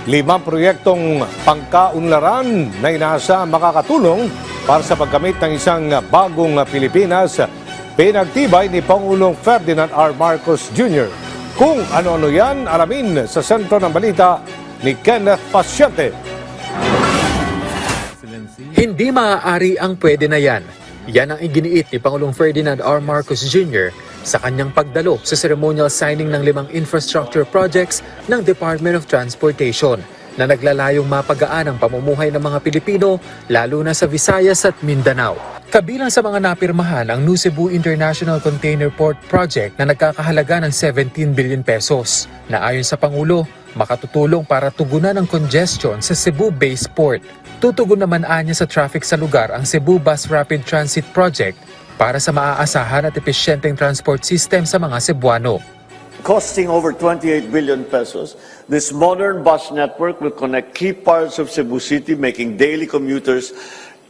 5 proyektong pangkaunlaran na inaasa makakatulong para sa pagkamit ng isang bagong Pilipinas, pinagtibay ni Pangulong Ferdinand R. Marcos Jr. Kung ano-ano yan, alamin sa sentro ng balita ni Kenneth Pasyente. Hindi maaari ang pwede na yan. Yan ang iginiit ni Pangulong Ferdinand R. Marcos Jr. sa kanyang pagdalo sa ceremonial signing ng 5 infrastructure projects ng Department of Transportation na naglalayong mapagaan ang pamumuhay ng mga Pilipino lalo na sa Visayas at Mindanao. Kabilang sa mga napirmahan ang New Cebu International Container Port Project na nagkakahalaga ng 17 billion pesos na ayon sa Pangulo makatutulong para tugunan ang congestion sa Cebu Base Port. Tutugon naman anya sa traffic sa lugar ang Cebu Bus Rapid Transit Project para sa maaasahan at epesyenteng transport system sa mga Cebuano. Costing over 28 billion pesos, this modern bus network will connect key parts of Cebu City, making daily commuters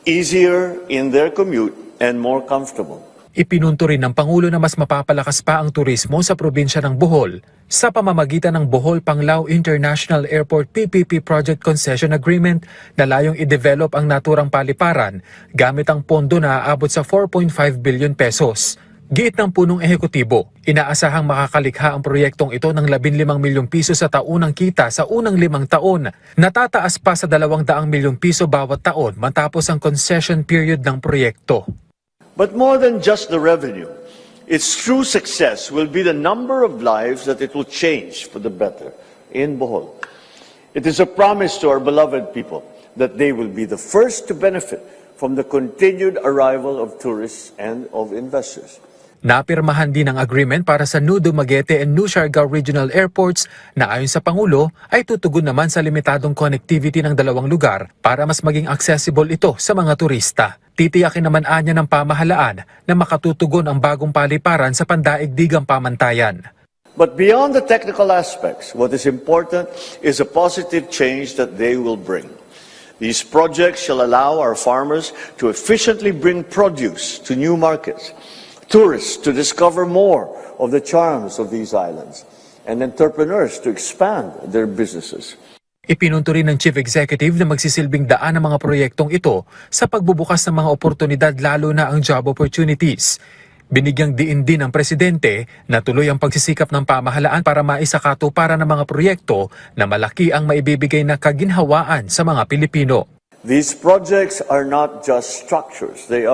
easier in their commute and more comfortable. Ipinunto rin ng Pangulo na mas mapapalakas pa ang turismo sa probinsya ng Bohol sa pamamagitan ng Bohol Panglao International Airport PPP Project Concession Agreement na layong i-develop ang naturang paliparan gamit ang pondo na aabot sa 4.5 billion pesos. Giit ng punong ehekutibo, inaasahang makakalikha ang proyektong ito ng 15 milyong piso sa taunang kita sa unang 5 taon, natataas pa sa 200 milyong piso bawat taon matapos ang concession period ng proyekto. But more than just the revenue, its true success will be the number of lives that it will change for the better in Bohol. It is a promise to our beloved people that they will be the first to benefit from the continued arrival of tourists and of investors. Napirmahan din ang agreement para sa New Dumaguete and New Siargao Regional Airports na ayon sa Pangulo ay tutugon naman sa limitadong connectivity ng dalawang lugar para mas maging accessible ito sa mga turista. Titiyakin naman anya ng pamahalaan na makatutugon ang bagong paliparan sa pandaigdigang pamantayan. But beyond the technical aspects, what is important is a positive change that they will bring. These projects shall allow our farmers to efficiently bring produce to new markets, tourists to discover more of the charms of these islands, and entrepreneurs to expand their businesses. Ipinunto rin ng Chief Executive na magsisilbing daan ang mga proyektong ito sa pagbubukas ng mga oportunidad lalo na ang job opportunities. Binigyang diin din ng Presidente na tuloy ang pagsisikap ng pamahalaan para maisakatuparan ng mga proyekto na malaki ang maibibigay na kaginhawaan sa mga Pilipino. These projects are not just structures. They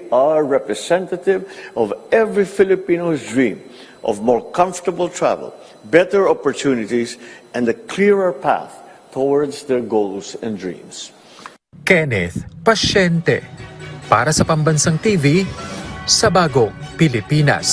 are representative of every Filipino's dream of more comfortable travel, better opportunities, and a clearer path towards their goals and dreams. Kenneth Pasyente para sa Pambansang TV sa Bagong Pilipinas.